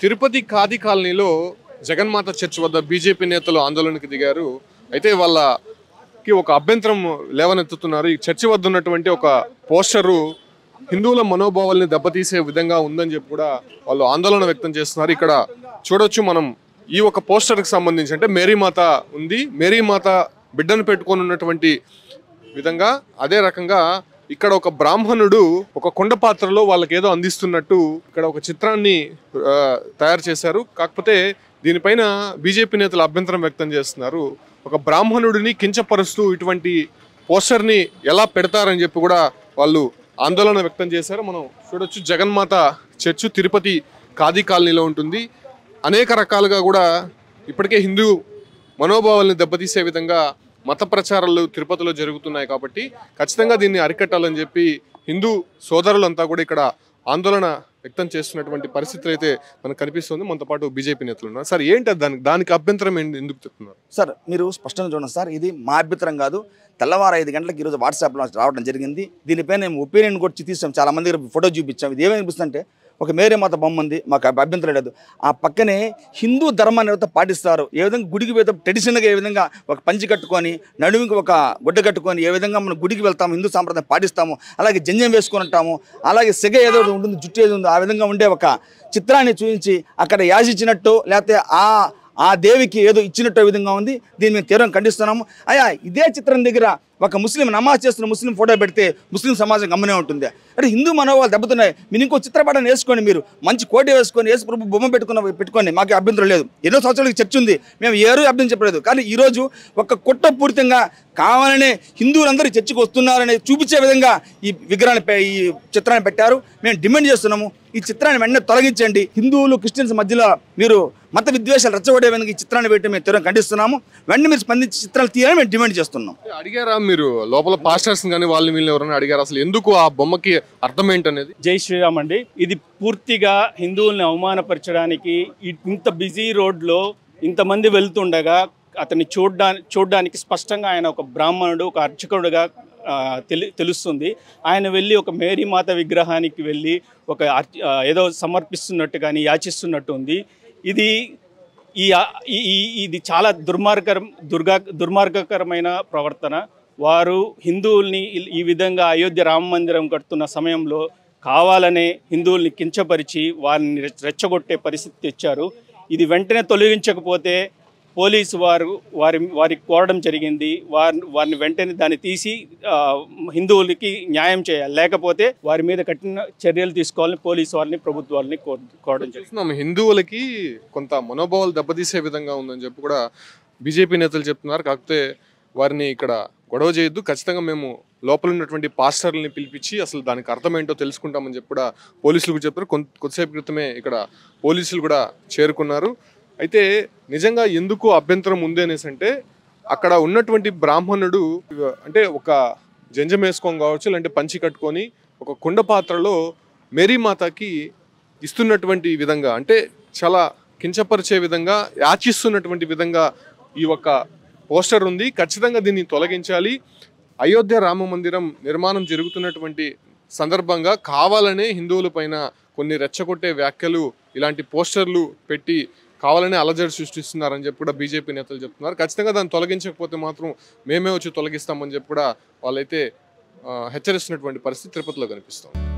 తిరుపతి ఖాదీ కాలనీలో జగన్మాత చర్చ్ వద్ద బీజేపీ నేతలు ఆందోళనకు దిగారు. అయితే వాళ్ళకి ఒక అభ్యంతరం లేవనెత్తుతున్నారు. ఈ చర్చి వద్ద ఉన్నటువంటి ఒక పోస్టరు హిందువుల మనోభావాల్ని దెబ్బతీసే విధంగా ఉందని చెప్పి కూడా వాళ్ళు ఆందోళన వ్యక్తం చేస్తున్నారు. ఇక్కడ చూడొచ్చు మనం ఈ ఒక పోస్టర్కి సంబంధించి అంటే మేరీమాత ఉంది. మేరీమాత బిడ్డను పెట్టుకొని ఉన్నటువంటి విధంగా అదే రకంగా ఇక్కడ ఒక బ్రాహ్మణుడు ఒక కొండ పాత్రలో వాళ్ళకి ఏదో అందిస్తున్నట్టు ఇక్కడ ఒక చిత్రాన్ని తయారు చేశారు. కాకపోతే దీనిపైన బీజేపీ నేతలు అభ్యంతరం వ్యక్తం చేస్తున్నారు. ఒక బ్రాహ్మణుడిని కించపరుస్తూ ఇటువంటి పోస్టర్ని ఎలా పెడతారని చెప్పి కూడా వాళ్ళు ఆందోళన వ్యక్తం చేశారు. మనం చూడొచ్చు జగన్మాత చర్చ్ తిరుపతి ఖాదీ కాలనీలో ఉంటుంది. అనేక రకాలుగా కూడా ఇప్పటికే హిందూ మనోభావాల్ని దెబ్బతీసే విధంగా మత ప్రచారాలు తిరుపతిలో జరుగుతున్నాయి. కాబట్టి ఖచ్చితంగా దీన్ని అరికట్టాలని చెప్పి హిందూ సోదరులంతా కూడా ఇక్కడ ఆందోళన వ్యక్తం చేస్తున్నటువంటి పరిస్థితులు అయితే మనకు కనిపిస్తుంది. మనతో పాటు బీజేపీ నేతలు ఉన్నారు. సార్ ఏంటి దానికి అభ్యంతరం ఎందుకు చెప్తున్నారు? సార్ మీరు స్పష్టంగా చూడండి సార్, ఇది మా అభ్యంతరం కాదు. తెల్లవారు 5 గంటలకు ఈరోజు వాట్సాప్లో రావడం జరిగింది. దీనిపైన మేము ఒపీనియన్ కూడా తీసాం, చాలా మంది దగ్గర ఫోటో చూపించాం. ఇది ఏమనిపిస్తుంది అంటే ఒక మేరీమాత బొమ్మ ఉంది, మాకు అభ్యంతరం లేదు. ఆ పక్కనే హిందూ ధర్మాన్ని ఎవరైతే పాటిస్తారు, ఏ విధంగా గుడికి వెళ్తాం ట్రెడిషనల్గా, ఏ విధంగా ఒక పంచి కట్టుకొని నడుముకి ఒక గుడ్డ కట్టుకొని ఏ విధంగా మనం గుడికి వెళ్తాము, హిందూ సాంప్రదాయం పాటిస్తాము, అలాగే జంజం వేసుకొని ఉంటాము, అలాగే సెగ ఏదో ఉంటుంది, జుట్టు ఏదో ఉందో ఆ విధంగా ఉండే ఒక చిత్రాన్ని చూపించి అక్కడ యాచించినట్టు లేకపోతే ఆ దేవికి ఏదో ఇచ్చినట్టు విధంగా ఉంది. దీన్ని మేము తీవ్రంగా ఖండిస్తున్నాము. అయ్యా ఇదే చిత్రం దగ్గర ఒక ముస్లిం నమాజ్ చేస్తున్న ముస్లిం ఫోటో పెడితే ముస్లిం సమాజం గమనే ఉంటుంది. అంటే హిందూ మనోభావాలు దెబ్బతున్నాయి. మీరు ఇంకో చిత్రపటాన్ని వేసుకొని, మీరు మంచి కోటి వేసుకొని యేసు ప్రభు బొమ్మ పెట్టుకొని మాకు అభ్యంతరం లేదు. ఎన్నో సంవత్సరాలకి చర్చ ఉంది, మేము ఎవరూ అభ్యంతరం చెప్పలేదు. కానీ ఈరోజు ఒక కుట్రపూరితంగా కావాలనే హిందువులందరూ చర్చకు వస్తున్నారని చూపించే విధంగా ఈ విగ్రహాన్ని ఈ చిత్రాన్ని పెట్టారు. మేము డిమాండ్ చేస్తున్నాము, ఈ చిత్రాన్ని వెంటనే తొలగించండి. హిందువులు క్రిస్టియన్స్ మధ్యలో మీరు మత విద్వేషాలు రెచ్చగొట్టే విధంగా ఈ చిత్రాన్ని పెట్టి మేము తీవ్రంగా ఖండిస్తున్నాము. వెంటనే మీరు స్పందించి చిత్రాలు తీయాలని మేము డిమాండ్ చేస్తున్నాం. అడిగారా మీరు లోపల పాస్టర్స్ కానీ వీళ్ళు ఎవరైనా అడిగారు అసలు ఎందుకు ఆ బొమ్మకి అర్థం ఏంటనేది? జై శ్రీరామ్ అండి. ఇది పూర్తిగా హిందువుల్ని అవమానపరచడానికి, ఇంత బిజీ రోడ్లో ఇంతమంది వెళ్తుండగా అతన్ని చూడడానికి స్పష్టంగా ఆయన ఒక బ్రాహ్మణుడు, ఒక అర్చకుడుగా తెలుస్తుంది. ఆయన వెళ్ళి ఒక మేరీమాత విగ్రహానికి వెళ్ళి ఒక ఏదో సమర్పిస్తున్నట్టు కానీ యాచిస్తున్నట్టు ఉంది. ఇది చాలా దుర్మార్గకరమైన ప్రవర్తన. వారు హిందువుల్ని ఈ విధంగా అయోధ్య రామ మందిరం కడుతున్న సమయంలో కావాలనే హిందువుల్ని కించపరిచి వారిని రెచ్చగొట్టే పరిస్థితి తెచ్చారు. ఇది వెంటనే తొలగించకపోతే పోలీసు వారికి కోరడం జరిగింది. వారిని వెంటనే దాన్ని తీసి హిందువులకి న్యాయం చేయాలి, లేకపోతే వారి మీద కఠిన చర్యలు తీసుకోవాలని పోలీసు వారిని, ప్రభుత్వాలని కోరడం జరిగింది. హిందువులకి కొంత మనోభావాలు దెబ్బతీసే విధంగా ఉందని చెప్పి కూడా బీజేపీ నేతలు చెప్తున్నారు. కాకపోతే వారిని ఇక్కడ గొడవ చేయొద్దు, ఖచ్చితంగా మేము లోపల ఉన్నటువంటి పాస్టర్లని పిలిపించి అసలు దానికి అర్థం ఏంటో తెలుసుకుంటామని చెప్పి కూడా పోలీసులకు చెప్పారు. కొద్దిసేపు క్రితమే ఇక్కడ పోలీసులు కూడా చేరుకున్నారు. అయితే నిజంగా ఎందుకు అభ్యంతరం ఉంది అనేసి అంటే అక్కడ ఉన్నటువంటి బ్రాహ్మణుడు అంటే ఒక జంజం వేసుకొని కావచ్చు, లేదంటే పంచి కట్టుకొని ఒక కుండ పాత్రలో మేరీమాతకి ఇస్తున్నటువంటి విధంగా, అంటే చాలా కించపరిచే విధంగా, యాచిస్తున్నటువంటి విధంగా ఈ ఒక పోస్టర్ ఉంది. ఖచ్చితంగా దీన్ని తొలగించాలి. అయోధ్య రామ మందిరం నిర్మాణం జరుగుతున్నటువంటి సందర్భంగా కావాలనే హిందువుల పైన కొన్ని రెచ్చగొట్టే వ్యాఖ్యలు, ఇలాంటి పోస్టర్లు పెట్టి కావాలనే అలజడి సృష్టిస్తున్నారని చెప్పి కూడా బీజేపీ నేతలు చెప్తున్నారు. ఖచ్చితంగా దాన్ని తొలగించకపోతే మాత్రం మేమే వచ్చి తొలగిస్తామని చెప్పి కూడా వాళ్ళైతే హెచ్చరిస్తున్నటువంటి పరిస్థితి తిరుపతిలో కనిపిస్తుంది.